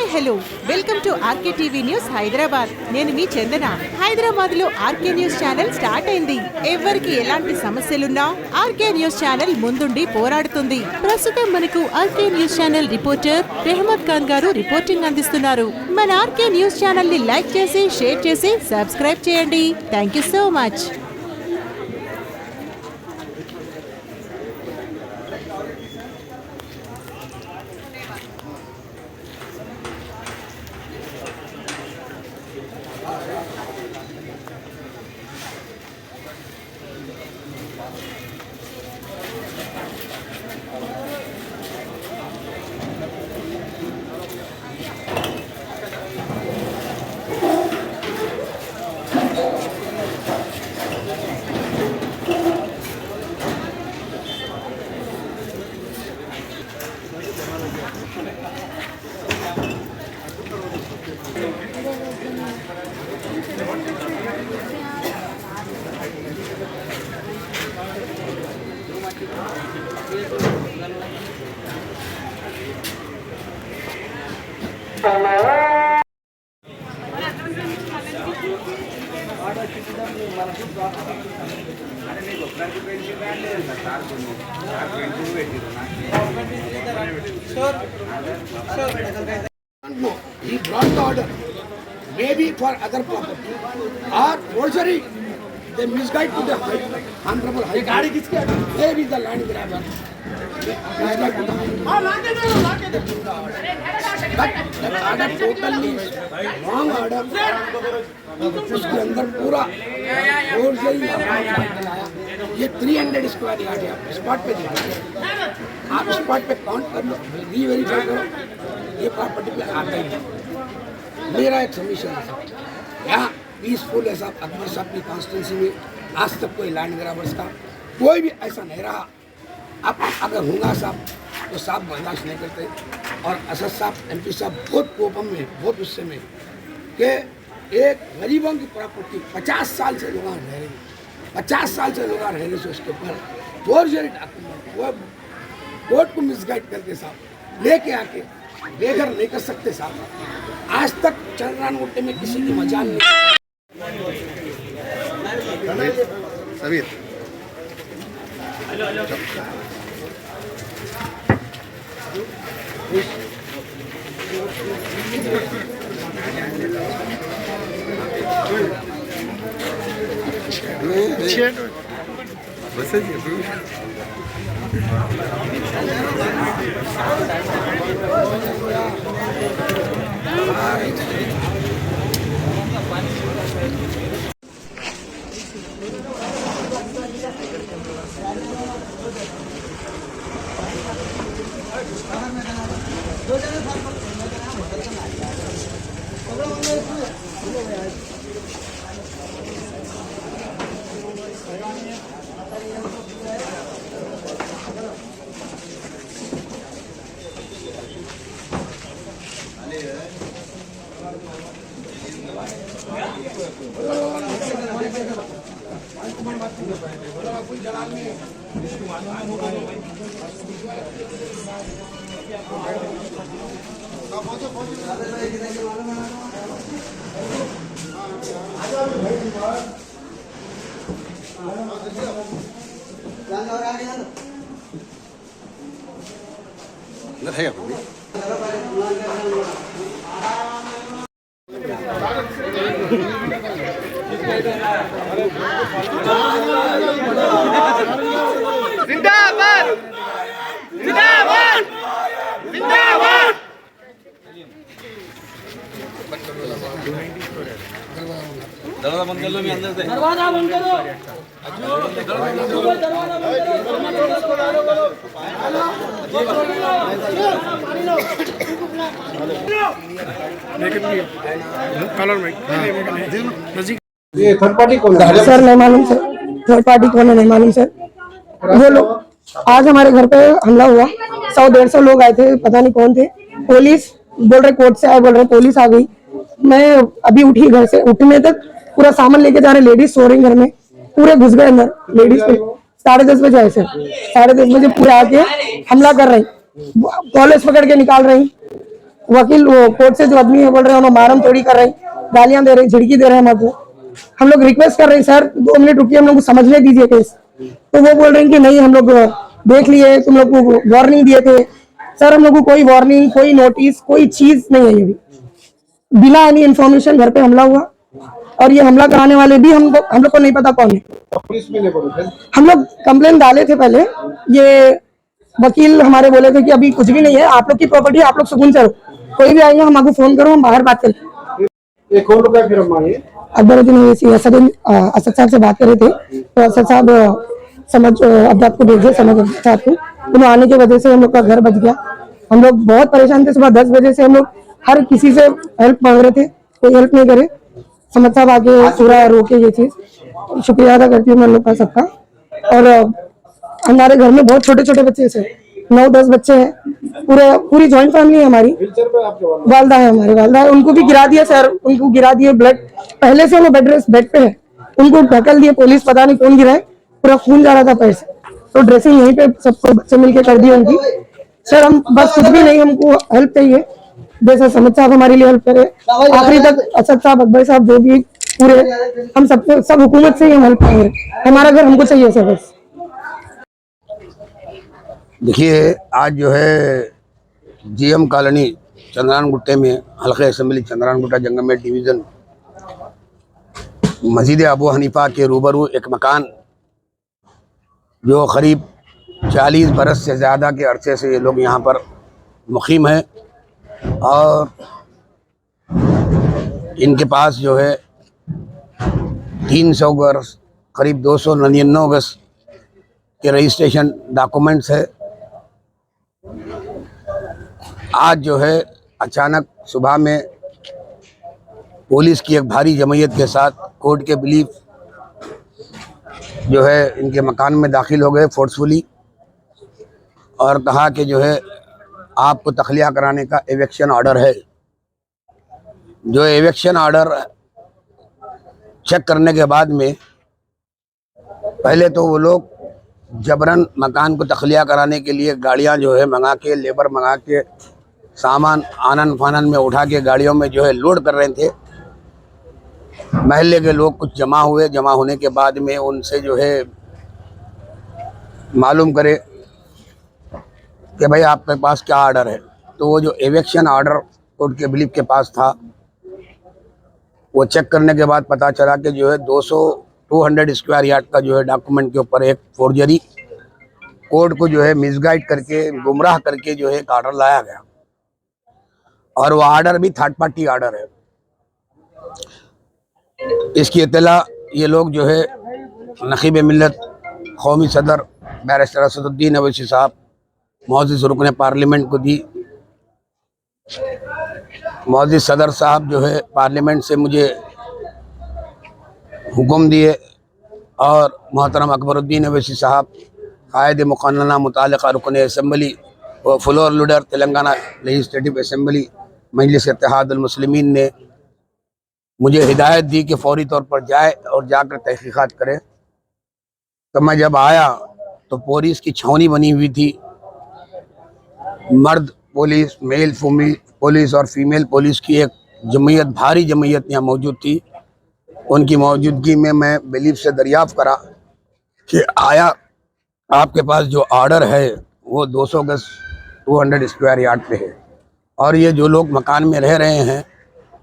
Hi hello welcome to RK TV news Hyderabad. నేను మీ చందన. హైదరాబాద్ లో ఆర్కే న్యూస్ ఛానల్ స్టార్ట్ అయింది. ఎవరికి ఎలాంటి సమస్యలున్నా ఆర్కే న్యూస్ ఛానల్ ముందుండి పోరాడుతుంది. ప్రస్తుతం మనకు RK news channel reporter Rehmat Khan garu reporting అందిస్తున్నారు. మన ఆర్కే న్యూస్ ఛానల్ ని లైక్ చేసి షేర్ చేసి సబ్స్క్రైబ్ చేయండి. Thank you so much. He brought the order, maybe for other property or forgery. They misguide to the honorable high court. Maybe the land grabber. Misguide to the but the order totally wrong order. उसके अंदर पूरा forgery ये 300 square yard है. Spot पे देखो, आप spot पे count कर लो, रीवेरीफाई करो, ये प्रॉपर्टी पे आता ही. मेरा एक सबमिशन है साहब, यहाँ पीसफुल है साहब. अकबर साहब की कॉन्स्टिट्यूंसी में आज तक कोई लैंड ग्रैबर्स का कोई भी ऐसा नहीं रहा. अब अगर होगा साहब तो साहब बर्दाश्त नहीं करते. और असद साहब MP साहब बहुत कोपम में, बहुत गुस्से में कि एक गरीबों की प्रॉपर्टी 50 साल से लोग रह रहे हैं, 50 साल से लोग रह रहे से उसके ऊपर फोर्जरी डॉक्यूमेंट वो कोर्ट को मिसगाइड करके साहब लेके आके बेघर नहीं कर सकते साहब. आज तक चंद्रान गुट्टे में किसी की मजाल नहीं. जिंदाबाद जिंदाबाद जिंदाबाद. दरवाजा बंद कर लो, मैं अंदर से दरवाजा बंद करो. ये थर्ड पार्टी कौन है सर? नहीं मालूम सर, थर्ड पार्टी कौन है नहीं मालूम सर. वो लोग आज हमारे घर पे हमला हुआ, 100-150 लोग आए थे, पता नहीं कौन थे. पुलिस बोल रहे कोर्ट से आए, बोल रहे पुलिस आ गई. मैं अभी उठी, घर से उठने तक पूरा सामान लेके जा रहे, लेडीज सो रही घर में, पूरे घुस गए अंदर लेडीज पे. 10:30 बजे आए सर, 10:30 बजे पूरे आके हमला कर रही, कॉलेज पकड़ के निकाल रही. वकील वो कोर्ट से जो आदमी है बोल रहे हैं उन्होंने मारम तोड़ी कर रहे हैं, गालियां दे रहे हैं, झिड़की दे रहे हैं हमको। हम लोग रिक्वेस्ट कर रहे हैं सर 2 मिनट रुकिए, हम लोग को समझने दीजिए केस। तो वो बोल रहे हैं कि नहीं हम लोग देख लिए, तुम लोग को वार्निंग दिए थे। सर हम लोग को कोई वार्निंग, कोई नोटिस, कोई चीज नहीं है। ये भी बिना एनी इन्फॉर्मेशन घर पे हमला हुआ, और ये हमला कराने वाले भी हम लोग को नहीं पता कौन है। पुलिस में नहीं बोले हम लोग कंप्लेन डाले थे पहले, ये वकील हमारे बोले थे कि अभी कुछ भी नहीं है, आप लोग की प्रॉपर्टी, आप लोग सुकून से रहो, कोई भी आएंगे हमको फोन करो, हम बाहर बात करें। एक और रुपया फिर हमारे अकबरुद्दीन असद साहब से बात कर रहे थे, तो असद साहब समझ अब्दात को भेजे, समझ साहब को, उन्होंने आने की वजह से हम लोग का घर बच गया। हम लोग बहुत परेशान थे, सुबह 10 बजे से हम लोग हर किसी से हेल्प मांग रहे थे, कोई हेल्प नहीं करे। समझ साहब आके पूरा रोके ये चीज, शुक्रिया अदा करती हूँ मैं लोग का सबका। और हमारे घर में बहुत छोटे छोटे बच्चे से 9-10 बच्चे हैं, पूरी जॉइंट फैमिली है हमारी। व्हीलचेयर पे आपके वाला वालदा है, हमारी वालदा है, उनको भी गिरा दिया सर, उनको गिरा दिए, ब्लड पहले से वो बेड पे है, उनको ढकल दिए पुलिस, पता नहीं कौन गिराए, पूरा खून जा रहा था पैर से, तो ड्रेसिंग यहीं पे सबको बच्चे मिलके कर दी उनकी। सर हम बस कुछ भी नहीं, हमको हेल्प चाहिए, जैसे समझ साहब हमारे लिए हेल्प करे, आखिरी तक असद साहब, अकबर साहब, जो भी पूरे हम सब हुकूमत से ही हम हेल्प करेंगे, हमारा घर हमको चाहिए सर बस। देखिए आज जो है जीएम कॉलोनी चंद्रान गुट्टे में हल्के असेंबली चंद्रान गुट्टा जंगमेर डिवीज़न मस्जिद अबू हनीफा के रूबरू एक मकान जो करीब 40 बरस से ज़्यादा के अरसे से ये लोग यहाँ पर मुक़ीम हैं, और इनके पास जो है 300 गज करीब 299 गज के रजिस्ट्रेशन डॉक्यूमेंट्स है। आज जो है अचानक सुबह में पुलिस की एक भारी जमयत के साथ कोर्ट के बिलीफ जो है इनके मकान में दाखिल हो गए फोर्सफुली, और कहा कि जो है आपको तखलिया कराने का एविक्शन ऑर्डर है। जो एविक्शन ऑर्डर चेक करने के बाद में पहले तो वो लोग जबरन मकान को तखलिया कराने के लिए गाड़ियां जो है मंगा के, लेबर मंगा के, सामान आनन फानन में उठा के गाड़ियों में जो है लोड कर रहे थे। महल्ले के लोग कुछ जमा हुए, जमा होने के बाद में उनसे जो है मालूम करे कि भाई आपके पास क्या ऑर्डर है। तो वो जो एविक्शन ऑर्डर कोर्ट के बिलीफ के पास था, वो चेक करने के बाद पता चला कि जो है 200 स्क्वायर यार्ड का जो है डॉक्यूमेंट के ऊपर एक फोर्जरी, कोर्ट को जो है मिसगाइड करके, गुमराह करके जो है एक ऑर्डर लाया गया, और वो ऑर्डर भी थर्ड पार्टी ऑर्डर है। इसकी इत्तला ये लोग जो है नकीब मिल्लत कौमी सदर बैरिस्टर असदुद्दीन अवैसी साहब मौजूद रुकन पार्लियामेंट को दी। मौजूद सदर साहब जो है पार्लियामेंट से मुझे हुक्म दिए, और मोहतरम अकबरुद्दीन अवैसी साहब कायद मुक़न्नना मुतालिका रुकन असम्बली व floor leader Telangana legislative assembly Majlis Ittehadul Muslimeen ने मुझे हिदायत दी कि फौरी तौर पर जाए और जाकर तहकीक़ात करे। तो मैं जब आया तो पुलिस की छावनी बनी हुई थी, मर्द पुलिस, मेल पुलिस और फीमेल पुलिस की एक जमयत, भारी जमयत यहाँ मौजूद थी। उनकी मौजूदगी में मैं बिलीफ से दरियाफ़्त करा कि आया आपके पास जो ऑर्डर है वो 200 गज 200 स्क्वायर यार्ड पे है, और ये जो लोग मकान में रह रहे हैं,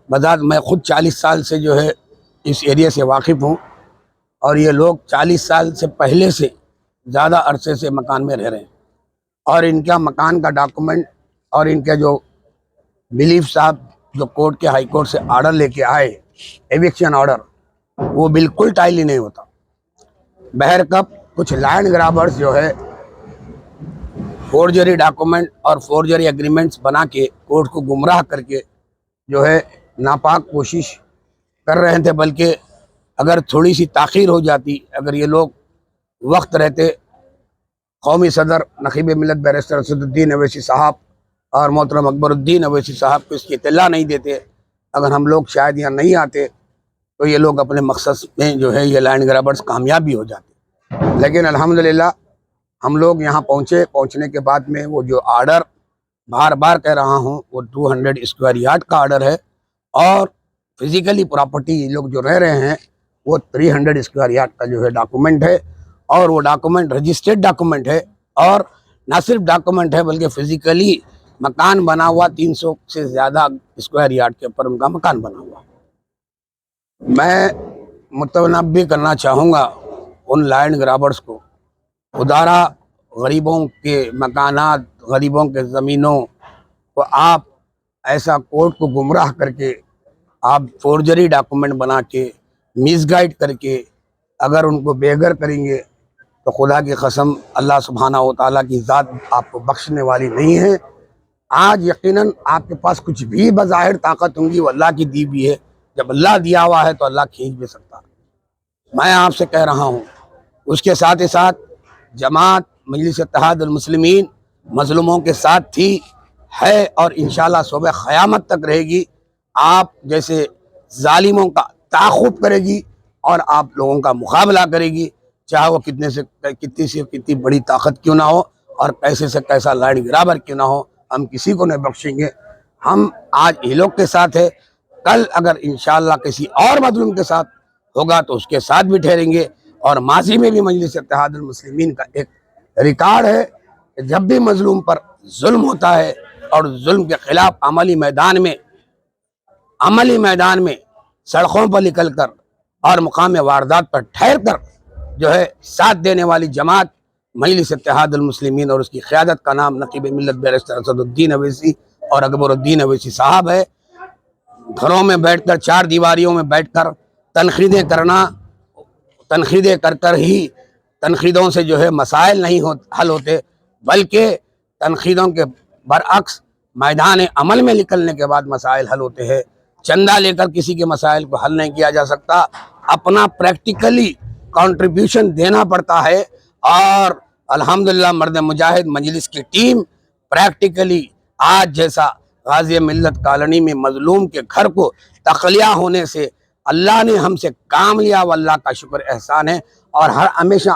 बजात मैं ख़ुद 40 साल से जो है इस एरिया से वाकिफ़ हूँ, और ये लोग 40 साल से पहले से ज़्यादा अरसे से मकान में रह रहे हैं, और इनका मकान का डॉक्यूमेंट और इनके जो बिलीफ साहब जो कोर्ट के हाई कोर्ट से ऑर्डर लेके आए, एविक्शन ऑर्डर, वो बिल्कुल टाइली नहीं होता। बहरकब कुछ लैंड ग्राबर्स जो है फोर्जरी डॉक्यूमेंट और फोर्जरी एग्रीमेंट्स बना के कोर्ट को गुमराह करके जो है नापाक कोशिश कर रहे थे। बल्कि अगर थोड़ी सी ताख़ीर हो जाती, अगर ये लोग वक्त रहते कौमी सदर नकीब मिल्लत बैरिस्टर असदुद्दीन अवैसी साहब और मोहतरम अकबरुद्दीन अवैसी साहब को इसकी इत्तला नहीं देते, अगर हम लोग शायद यहाँ नहीं आते, तो ये लोग अपने मकसद में जो है ये लैंड ग्रैबर्स कामयाब भी हो जाते। लेकिन अल्हम्दुलिल्लाह हम लोग यहाँ पहुँचे। पहुँचने के बाद में वो जो ऑर्डर बार बार कह रहा हूँ, वो 200 स्क्वायर यार्ड का ऑर्डर है और फिजिकली प्रॉपर्टी ये लोग जो रह रहे हैं वो 300 स्क्वायर यार्ड का जो है डॉक्यूमेंट है, और वो डॉक्यूमेंट रजिस्टर्ड डॉक्यूमेंट है, और ना सिर्फ डॉक्यूमेंट है बल्कि फिजिकली मकान बना हुआ 300 से ज़्यादा स्क्वायर यार्ड के ऊपर उनका मकान बना हुआ। मैं मुतनब्बी करना चाहूँगा उन लैंड ग्राबर्स को, खुदारा गरीबों के मकानात, गरीबों के ज़मीनों को आप ऐसा कोर्ट को गुमराह करके, आप फोर्जरी डॉक्यूमेंट बना के, मिसगाइड करके अगर उनको बेघर करेंगे तो खुदा की कसम अल्लाह सुब्हानहू व तआला की ज़ात आपको बख्शने वाली नहीं है। आज यकीनन आपके पास कुछ भी बज़ाहिर ताकत होंगी वो अल्लाह की दी भी है, जब अल्लाह दिया हुआ है तो अल्लाह खींच भी सकता है। मैं आपसे कह रहा हूँ, उसके साथ ही साथ जमात मजलिस इत्तेहादुल मुस्लिमीन मज़लूमों के साथ थी, है और इंशाअल्लाह सुबह क़यामत तक रहेगी। आप जैसे जालिमों का ताक़ुब करेगी और आप लोगों का मुकाबला करेगी, चाहे वो कितनी बड़ी ताकत क्यों ना हो और कैसे से कैसा लैंड ग्राबर क्यों ना हो, हम किसी को नहीं बख्शेंगे। हम आज ये लोग के साथ है, कल अगर इंशाअल्लाह किसी और मजलूम के साथ होगा तो उसके साथ भी ठहरेंगे। और माजी में भी मजलिस इत्तेहादुल मुस्लिमीन का एक रिकॉर्ड है कि जब भी मजलूम पर जुल्म होता है और जुल्म के खिलाफ अमली मैदान में सड़कों पर निकल कर और मुकाम वारदात पर ठहर कर जो है साथ देने वाली जमात मजलिस इत्तेहादुल मुस्लिमीन और उसकी क़यादत का नाम नक़ीब मिल्लत बैरिस्टर असदुद्दीन अवैसी और अकबरुद्दीन अवैसी साहब है। घरों में बैठकर, चार दीवारियों में बैठकर तनखीदें करना, तनखीदें कर कर ही तनखीदों से जो है मसाइल नहीं हल होते, बल्कि तनखीदों के बरअक्स मैदान अमल में निकलने के बाद मसाइल हल होते हैं। चंदा लेकर किसी के मसाइल को हल नहीं किया जा सकता, अपना प्रैक्टिकली कंट्रीब्यूशन देना पड़ता है। और अल्हम्दुलिल्लाह मर्द मुजाहिद मजलिस की टीम प्रैक्टिकली आज जैसा गाज़ी मिल्लत कॉलोनी में मजलूम के घर को तखलिया होने से अल्लाह ने हमसे काम लिया, वो अल्लाह का शुक्र एहसान है। और हर हमेशा